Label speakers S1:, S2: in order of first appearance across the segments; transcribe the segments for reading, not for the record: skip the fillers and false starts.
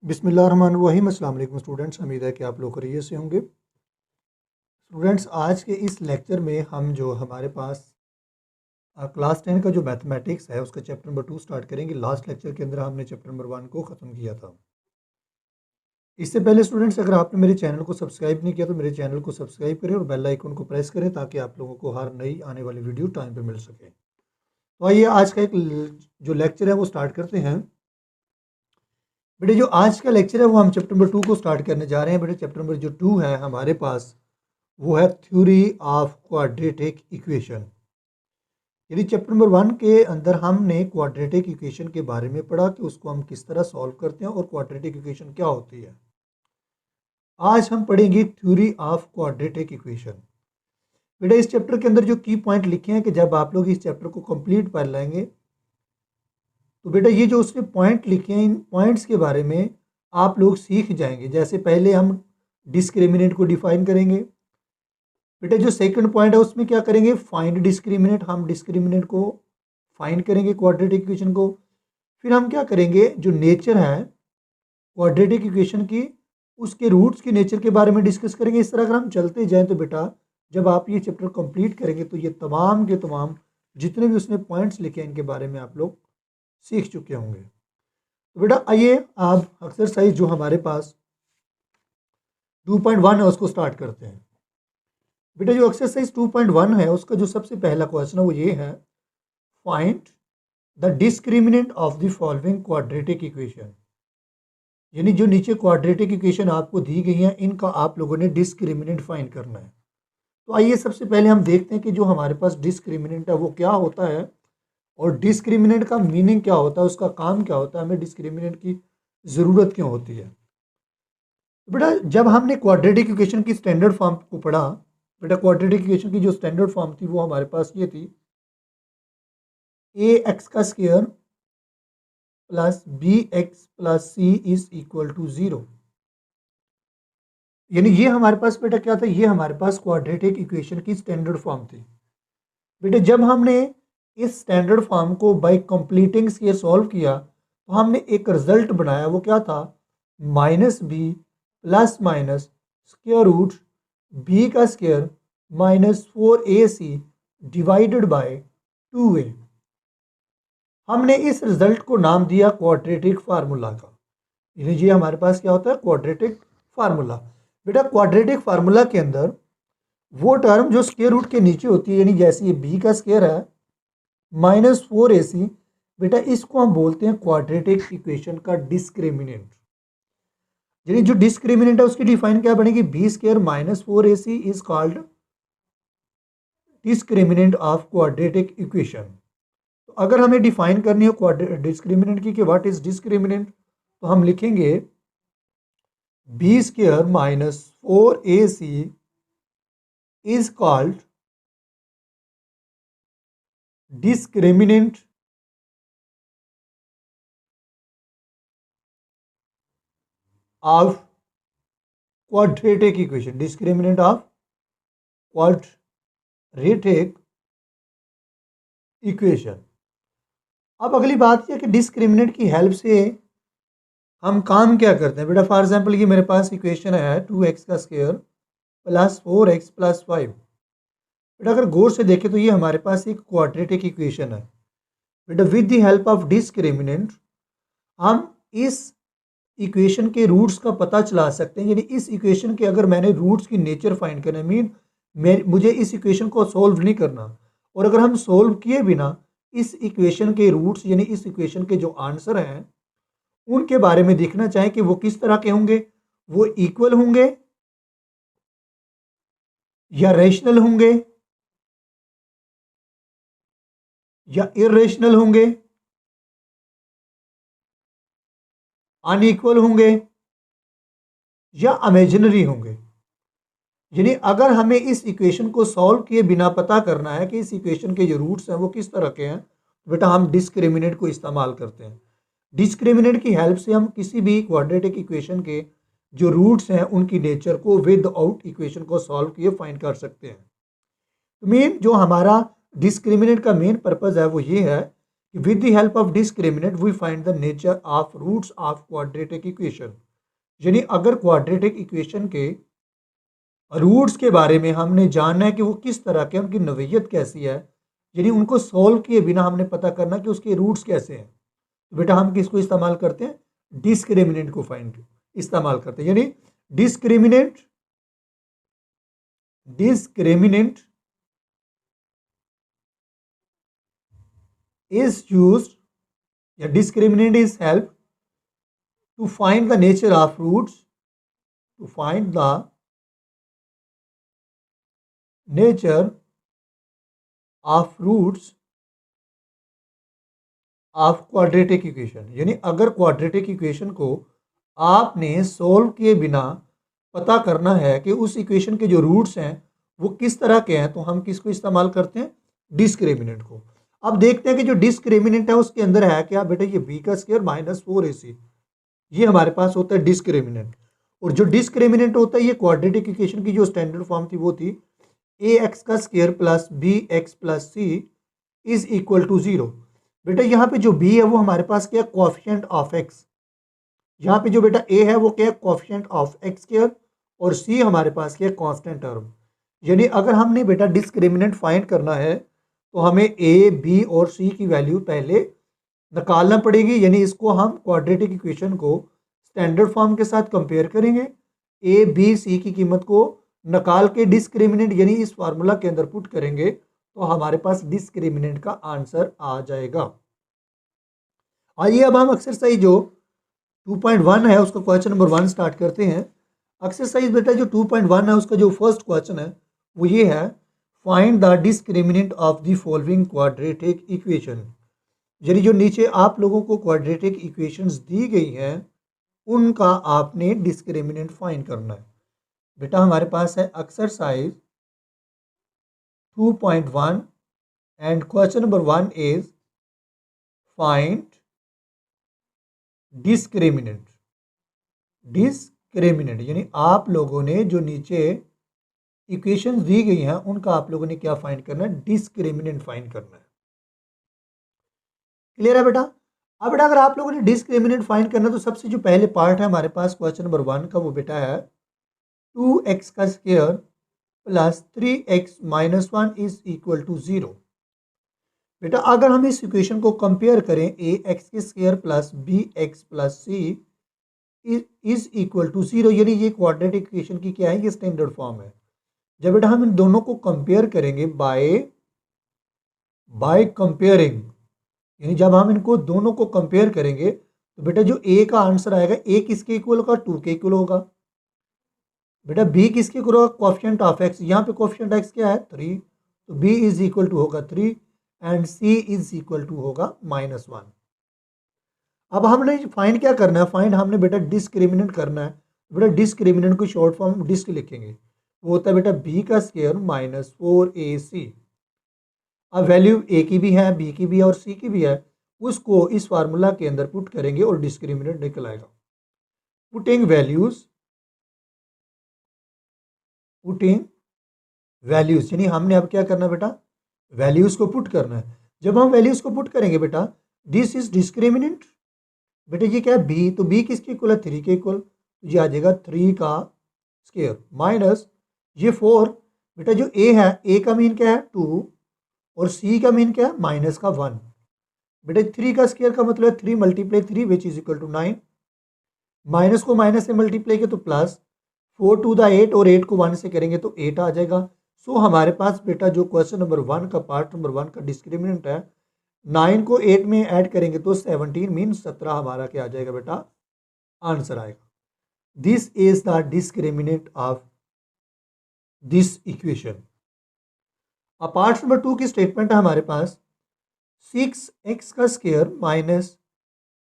S1: बिस्मिल्लाहिर्रहमानिर्रहीम। अस्सलाम वालेकुम स्टूडेंट्स, उम्मीद है कि आप लोग खैरियत से होंगे। स्टूडेंट्स, आज के इस लेक्चर में हम जो हमारे पास क्लास 10 का जो मैथमेटिक्स है उसका चैप्टर नंबर 2 स्टार्ट करेंगे। लास्ट लेक्चर के अंदर हमने चैप्टर नंबर 1 को ख़त्म किया था। इससे पहले स्टूडेंट्स, अगर आपने मेरे चैनल को सब्सक्राइब नहीं किया तो मेरे चैनल को सब्सक्राइब करें और बेल आइकन को प्रेस करें ताकि आप लोगों को हर नई आने वाली वीडियो टाइम पे मिल सके। तो आइए आज का एक जो लेक्चर है वो स्टार्ट करते हैं। बेटे, जो आज का लेक्चर है वो हम चैप्टर नंबर 2 को स्टार्ट करने जा रहे हैं। बेटे, चैप्टर नंबर जो 2 है हमारे पास वो है थ्योरी ऑफ क्वाड्रेटिक इक्वेशन। यदि चैप्टर नंबर 1 के अंदर हमने क्वाड्रेटिक इक्वेशन के बारे में पढ़ा कि उसको हम किस तरह सॉल्व करते हैं और क्वाड्रेटिक इक्वेशन क्या होती है। आज हम पढ़ेंगे थ्योरी ऑफ क्वाड्रेटिक इक्वेशन। बेटा, इस चैप्टर के अंदर जो की पॉइंट लिखे हैं कि जब आप लोग इस चैप्टर को कंप्लीट पढ़ लेंगे तो बेटा ये जो उसने पॉइंट लिखे हैं इन पॉइंट्स के बारे में आप लोग सीख जाएंगे। जैसे पहले हम डिस्क्रिमिनेंट को डिफाइन करेंगे। बेटा, जो सेकंड पॉइंट है उसमें क्या करेंगे, फाइंड डिस्क्रिमिनेंट। हम डिस्क्रिमिनेंट को फाइंड करेंगे क्वाड्रेटिक इक्वेशन को। फिर हम क्या करेंगे, जो नेचर है क्वाड्रेटिक इक्वेशन की उसके रूट्स के नेचर के बारे में डिस्कस करेंगे। इस तरह अगर हम चलते जाएं तो बेटा जब आप ये चैप्टर कंप्लीट करेंगे तो ये तमाम के तमाम जितने भी उसने पॉइंट्स लिखे हैं इनके बारे में आप लोग सीख चुके होंगे। तो बेटा आइए आप एक्सरसाइज जो हमारे पास 2.1 है उसको स्टार्ट करते हैं। बेटा, जो एक्सरसाइज 2.1 है उसका जो सबसे पहला क्वेश्चन है वो ये है, find the discriminant of the following quadratic equation. यानी जो नीचे क्वाड्रेटिक इक्वेशन आपको दी गई हैं इनका आप लोगों ने डिस्क्रिमिनेंट फाइंड करना है। तो आइए सबसे पहले हम देखते हैं कि जो हमारे पास डिस्क्रिमिनेंट है वो क्या होता है और डिस्क्रिमिनेंट का मीनिंग क्या होता है, उसका काम क्या होता है, हमें डिस्क्रिमिनेंट की ज़रूरत क्यों होती है। तो बेटा, जब हमने क्वाड्रेटिक इक्वेशन की स्टैंडर्ड फॉर्म को पढ़ा, बेटा क्वाड्रेटिक इक्वेशन की जो स्टैंडर्ड फॉर्म थी वो हमारे पास ये थी, ए एक्स का square plus b x plus c is equal to 0। यानी ये हमारे पास बेटा क्या था, ये हमारे पास क्वाड्रेटिक इक्वेशन की स्टैंडर्ड फॉर्म थी। बेटा, जब हमने इस स्टैंडर्ड फॉर्म को बाय कंप्लीटिंग स्क्वायर सॉल्व किया तो हमने एक रिजल्ट बनाया, वो क्या था, minus B plus minus square root B का square minus 4ac divided by 2a। हमने इस रिजल्ट को नाम दिया क्वाड्रेटिक फार्मूला का। ये हमारे पास क्या होता है, क्वाड्रेटिक फार्मूला। बेटा, क्वाड्रेटिक फार्मूला के अंदर वो टर्म जो स्क्वायर रूट के नीचे होती है, यानी जैसे ये बी का स्क्वायर है माइनस 4ac, बेटा इसको हम बोलते हैं क्वाड्रेटिक इक्वेशन का डिस्क्रिमिनेंट। यानी जो डिस्क्रिमिनेंट है उसकी डिफाइन क्या बनेगी, b square minus 4ac is called discriminant of quadratic equation. तो अगर हमें डिफाइन करनी हो डिस्क्रिमिनेंट की कि व्हाट इज डिस्क्रिमिनेंट, तो हम लिखेंगे b square minus 4ac is called discriminant of quadratic equation. Discriminant of quadratic equation. अब अगली बात यह कि डिस्क्रिमिनेंट की हेल्प से हम काम क्या करते हैं। बेटा, फॉर एग्जांपल ये मेरे पास इक्वेशन है 2x का स्क्वायर प्लस 4x प्लस 5। बेटा, अगर गौर से देखें तो ये हमारे पास एक क्वाड्रेटिक इक्वेशन है। बेटा, with the help of discriminant हम इस इक्वेशन के रूट्स का पता चला सकते हैं। यानी इस इक्वेशन के अगर मैंने रूट्स की नेचर फाइंड करना, मुझे इस इक्वेशन को सॉल्व नहीं करना, और अगर हम सॉल्व किए बिना इस इक्वेशन के रूट्स यानी इस इक्वेशन के जो आंसर हैं उनके बारे में देखना चाहें कि वो किस तरह के होंगे, वो इक्वल होंगे या रेशनल होंगे या इरेशनल होंगे, अनइक्वल होंगे या इमेजिनरी होंगे। यानी अगर हमें इस इक्वेशन को सॉल्व किए बिना पता करना है कि इस इक्वेशन के जो रूट्स हैं वो किस तरह के हैं, तो बेटा हम डिस्क्रिमिनेंट को इस्तेमाल करते हैं। डिस्क्रिमिनेंट की हेल्प से हम किसी भी क्वाड्रेटिक इक्वेशन के जो रूट्स हैं उनकी नेचर को विद आउट इक्वेशन को सॉल्व किए फाइंड कर सकते हैं। तो मेन जो हमारा डिस्क्रिमिनेंट का मेन पर्पज़ है वो ये है with the help of discriminant we find the nature of roots of quadratic equation. यानी अगर क्वाड्रेटिक इक्वेशन के रूट्स के बारे में हमने जानना है कि वो किस तरह के, उनकी नोयत कैसी है, यानी उनको सॉल्व किए बिना हमने पता करना कि उसके रूट्स कैसे हैं, तो बेटा हम किसको इस्तेमाल करते हैं? डिस्क्रिमिनेंट को फाइंड इस्तेमाल करते हैं। यानी डिस्क्रिमिनेंट डिस्क्रिमिनेंट is used, या discriminant is help to find the nature of roots, to find the nature of roots of quadratic equation। यानी अगर क्वाड्रेटिक इक्वेशन को आपने सोल्व किए बिना पता करना है कि उस इक्वेशन के जो रूट्स हैं वो किस तरह के हैं, तो हम किसको इस्तेमाल करते हैं? डिस्क्रिमिनेंट को। अब देखते हैं कि जो डिस्क्रिमिनेंट है उसके अंदर है क्या बेटा? ये बी का स्क्वायर माइनस 4ac, ये हमारे पास होता है डिस्क्रिमिनेंट। और जो डिस्क्रिमिनेंट होता है, ये क्वाड्रेटिक इक्वेशन की जो स्टैंडर्ड फॉर्म थी वो थी ए एक्स का square plus b x plus c is equal to 0। बेटा यहाँ पे जो बी है वो हमारे पास क्या है? Coefficient of x. यहाँ पे जो बेटा ए है वो क्या है? कोएफिशिएंट ऑफ एक्स स्क्वायर, और सी हमारे पास क्या है? Constant term. यानी अगर हमने बेटा डिस्क्रिमिनेंट फाइंड करना है तो हमें ए बी और सी की वैल्यू पहले निकालना पड़ेगी। यानी इसको हम क्वाड्रेटिक इक्वेशन को स्टैंडर्ड फॉर्म के साथ कंपेयर करेंगे, ए बी सी की कीमत को निकाल के डिस्क्रिमिनेंट यानी इस फार्मूला के अंदर पुट करेंगे तो हमारे पास डिस्क्रिमिनेंट का आंसर आ जाएगा। आइए अब हम एक्सरसाइज जो 2.1 है उसका क्वेश्चन नंबर 1 स्टार्ट करते हैं। एक्सरसाइज बेटा जो 2.1 है उसका जो फर्स्ट क्वेश्चन है वो ये है, find the discriminant of the following quadratic equation. यानी जो नीचे आप लोगों को क्वाड्रेटिक इक्वेशंस दी गई हैं उनका आपने डिस्क्रिमिनेंट फाइंड करना है। बेटा हमारे पास है exercise 2.1 and question number 1 is find discriminant. Discriminant यानी आप लोगों ने जो नीचे इक्वेशंस दी गई हैं उनका आप लोगों ने क्या फाइंड करना है? डिस्क्रिमिनेंट फाइंड करना है। क्लियर है बेटा? अब बेटा अगर आप लोगों ने डिस्क्रिमिनेंट फाइंड करना है तो सबसे जो पहले पार्ट है हमारे पास क्वेश्चन नंबर 1 का वो बेटा है 2x का square plus 3x minus 1 is equal to 0। बेटा अगर हम इस इक्वेशन को कंपेयर करें ए एक्स के square plus b x plus c is equal to 0, यानी ये क्वाड्रेटिक इक्वेशन की क्या है? ये स्टैंडर्ड फॉर्म है। जब बेटा हम इन दोनों को कंपेयर करेंगे बाय कंपेयरिंग, यानी जब हम इनको दोनों को कंपेयर करेंगे तो बेटा जो ए का आंसर आएगा, ए किसके इक्वल होगा? 2 के इक्वल होगा। बेटा बी किसके इक्वल होगा? कोएफिशिएंट ऑफ एक्स, यहाँ पे कोएफिशिएंट एक्स क्या है? 3, तो बी इज इक्वल टू होगा 3 and c is equal to होगा -1। अब हमने फाइंड क्या करना है? फाइंड हमने बेटा डिस्क्रिमिनेंट करना है। बेटा डिस्क्रिमिनेंट को शॉर्ट फॉर्म डिस्क लिखेंगे, वो होता है बेटा बी का स्क्वायर माइनस 4ac। अब वैल्यू ए की भी है, बी की भी है और सी की भी है, उसको इस फार्मूला के अंदर पुट करेंगे और डिस्क्रिमिनेंट निकल आएगा। पुटिंग वैल्यूज यानी हमने अब क्या करना है बेटा? वैल्यूज को पुट करना है। जब हम वैल्यूज को पुट करेंगे बेटा, दिस इज डिस्क्रिमिनेंट। बेटा ये क्या है? बी, तो बी किसके इक्वल है? 3 के इक्वल, तो ये आ जाएगा 3 का स्क्वायर माइनस ये 4। बेटा जो ए है, ए का मीन क्या है? 2 और सी का मीन क्या है? माइनस का 1। बेटा 3 का स्क्वायर का मतलब है 3 multiply 3 which is equal to 9। Minus को माइनस से मल्टीप्लाई किया तो प्लस, 4 टू द 8 और 8 को 1 से करेंगे तो 8 आ जाएगा। सो हमारे पास बेटा जो क्वेश्चन नंबर 1 का पार्ट नंबर 1 का डिस्क्रिमिनेंट है, 9 को 8 में ऐड करेंगे तो 17 मीन 17 हमारा क्या आ जाएगा बेटा? आंसर आएगा। This is the discriminant of this equation. अब पार्ट नंबर 2 की स्टेटमेंट है हमारे पास 6x का square minus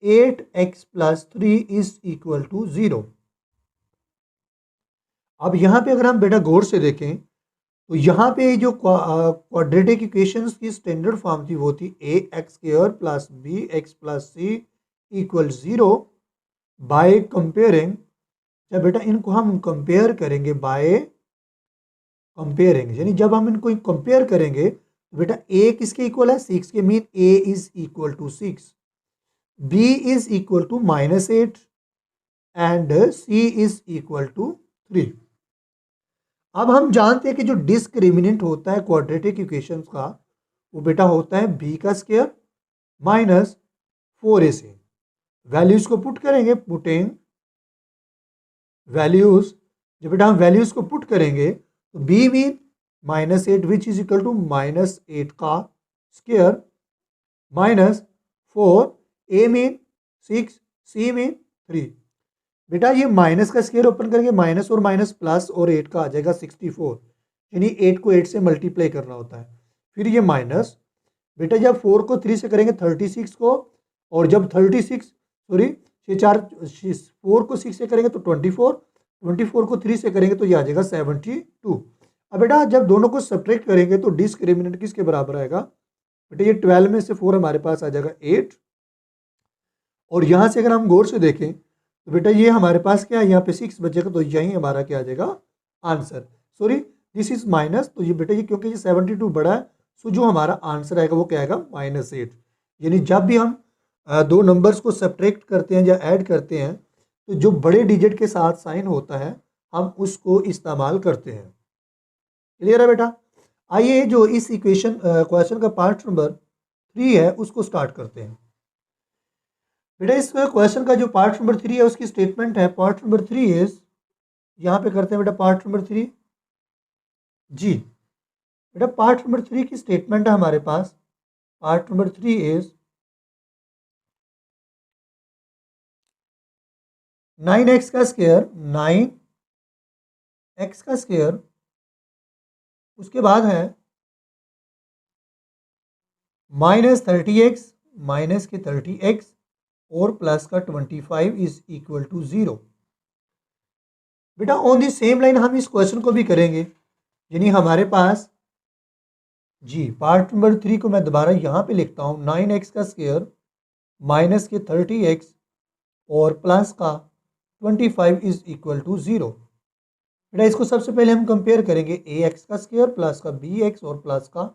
S1: 8x plus 3 is equal to 0। अब यहाँ पे अगर हम बेटा गौर से देखें तो यहाँ पे जो क्वाड्रेटिक इक्वेशंस की स्टैंडर्ड फॉर्म थी वो थी a x square plus b x plus c equal 0 by comparing. जब बेटा इनको हम कंपेयर करेंगे बाय कंपेयरिंग, यानी जब हम इनको कंपेयर करेंगे तो बेटा ए किसके इक्वल है, 6 के, mean a is equal to 6, b is equal to -8 and c is equal to 3। अब हम जानते हैं कि जो डिस्क्रिमिनेंट होता है क्वाड्रेटिक इक्वेशंस का वो बेटा होता है बी का स्क्वायर माइनस 4ac। वैल्यूज को पुट करेंगे, पुटिंग वैल्यूज, जब बेटा हम वैल्यूज को पुट करेंगे तो b mean -8 which is equal to -8 का square minus 4, a mean 6, c mean 3। बेटा ये माइनस का स्क्वायर ओपन करेंगे, माइनस और माइनस प्लस और 8 का आ जाएगा 64, यानी 8 को 8 से मल्टीप्लाई करना होता है। फिर ये माइनस, बेटा जब 4 को 3 से करेंगे 36 को, और जब 36 सॉरी 4 को 6 से करेंगे तो 24 को 3 से करेंगे तो ये आ जाएगा 72। अब बेटा जब दोनों को सब्ट्रैक्ट करेंगे तो डिस्क्रिमिनेंट किसके बराबर आएगा, बेटा ये 12 में से 4 हमारे पास आ जाएगा 8, और यहाँ से अगर हम गौर से देखें तो बेटा ये हमारे पास क्या है, यहाँ पे 6 बचेगा, तो यही हमारा क्या आ जाएगा answer. Sorry this is minus, तो ये बेटा ये क्योंकि ये 72 बड़ा है, सो जो हमारा आंसर आएगा वो क्या आएगा -8। यानी जब भी हम दो नंबर्स को सब्ट्रैक्ट करते हैं या ऐड करते हैं तो जो बड़े डिजिट के साथ साइन होता है हम उसको इस्तेमाल करते हैं। क्लियर है बेटा। आइए जो इस इक्वेशन क्वेश्चन का पार्ट नंबर 3 है उसको स्टार्ट करते हैं। बेटा इस क्वेश्चन का जो पार्ट नंबर 3 है उसकी स्टेटमेंट है, पार्ट नंबर 3 इज, यहाँ पे करते हैं बेटा पार्ट नंबर 3 जी। बेटा पार्ट नंबर 3 की स्टेटमेंट है हमारे पास, पार्ट नंबर 3 इज 9x का स्क्वायर, 9x का स्क्वायर, उसके बाद है -30x माइनस के 30x और प्लस का 25 इज इक्वल टू 0। बेटा ऑन दी सेम लाइन हम इस क्वेश्चन को भी करेंगे, यानी हमारे पास जी पार्ट नंबर 3 को मैं दोबारा यहाँ पे लिखता हूँ, 9x का स्क्वायर माइनस के 30x और प्लस का 25 इज इक्वल टू 0। बेटा इसको सबसे पहले हम कंपेयर करेंगे, ax का स्क्वायर प्लस का bx और प्लस का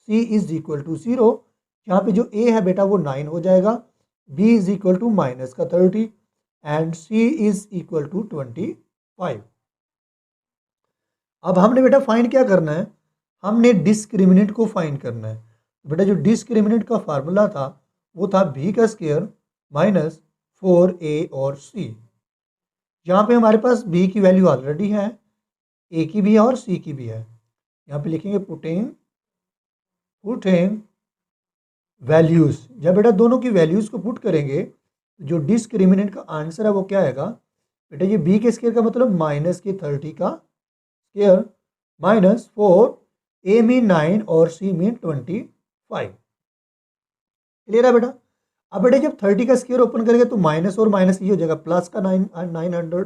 S1: c इज इक्वल टू 0। यहाँ पे जो a है बेटा वो 9 हो जाएगा, b is equal to minus का 30 एंड c इज इक्वल टू 25। अब हमने बेटा फाइंड क्या करना है, हमने डिस्क्रिमिनेंट को फाइंड करना है। बेटा जो डिस्क्रिमिनेंट का फार्मूला था वो था b का स्क्वायर माइनस 4a और c। यहाँ पे हमारे पास b की वैल्यू ऑलरेडी है, a की भी है और c की भी है। यहाँ पे लिखेंगे पुटिंग वैल्यूज़। जब बेटा दोनों की वैल्यूज़ को पुट करेंगे जो डिस्क्रिमिनेंट का आंसर है वो क्या आएगा, बेटा ये b के स्क्वायर का मतलब माइनस के 30 का स्क्वायर माइनस 4, a मीन 9 और c मीन 25। क्लियर है बेटा। अब बेटा जब 30 का स्क्वायर ओपन करेंगे तो माइनस और माइनस ये हो जाएगा प्लस का 900।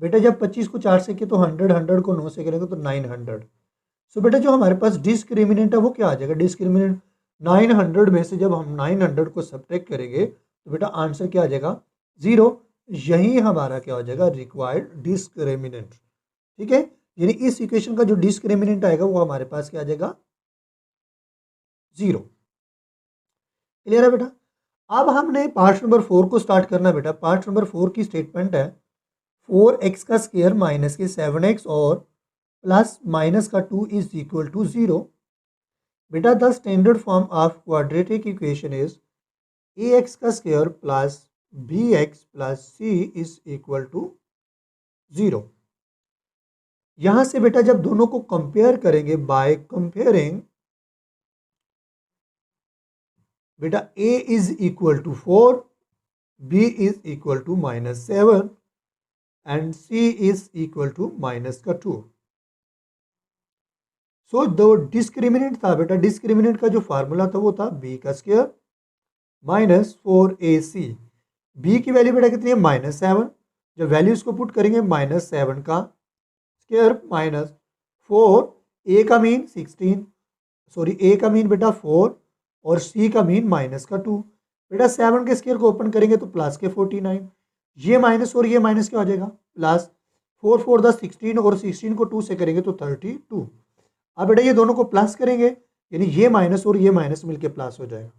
S1: बेटा जब 25 को 4 से किए तो 100 को 9 से करेंगे तो 900। सो बेटा जो हमारे पास डिस्क्रिमिनेंट है वो क्या आ जाएगा, डिस्क्रिमिनेंट 900 में से जब हम 900 को सब्ट्रैक्ट करेंगे तो बेटा आंसर क्या आ जाएगा 0। यही हमारा क्या हो जाएगा रिक्वायर्ड डिस्क्रिमिनेंट। ठीक है, यानी इस इक्वेशन का जो डिस्क्रिमिनेंट आएगा वो हमारे पास क्या आ जाएगा 0। क्लियर है बेटा। अब हमने पार्ट नंबर 4 को स्टार्ट करना है। बेटा पार्ट नंबर 4 की स्टेटमेंट है 4x का स्क्वायर माइनस के 7x और प्लस माइनस का 2 इज इक्वल टू 0। बेटा the standard form of quadratic equation is ax का square plus bx plus c is equal to 0। यहाँ से बेटा जब दोनों को कंपेयर करेंगे बाय कंपेयरिंग, बेटा a is equal to 4, b is equal to -7 and c is equal to minus का 2। सो दो डिस्क्रिमिनेंट था बेटा, डिस्क्रिमिनेंट का जो फार्मूला था वो था b का स्क्वायर माइनस 4ac। b की वैल्यू बेटा कितनी है -7, जब वैल्यू इसको पुट करेंगे -7 का स्क्वायर माइनस 4, a का मीन 16 सॉरी a का मीन बेटा 4 और c का मीन माइनस का 2। बेटा 7 के स्क्वायर को ओपन करेंगे तो प्लस के 49, ये माइनस और ये माइनस क्या हो जाएगा प्लस 4 4 16 और 16 को 2 से करेंगे तो 32। अब बेटा ये दोनों को प्लस करेंगे यानी ये माइनस और ये माइनस मिलके प्लस हो जाएगा।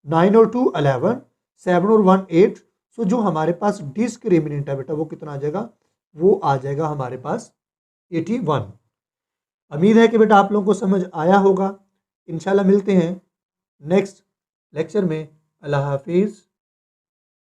S1: 9 और 2 11, 7 और 1 8। सो जो हमारे पास डिस्क्रिमिनेंट है बेटा वो कितना आ जाएगा, वो आ जाएगा हमारे पास 81। उम्मीद है कि बेटा आप लोगों को समझ आया होगा। इंशाल्लाह मिलते हैं नेक्स्ट लेक्चर में। अल्लाह हाफिज़।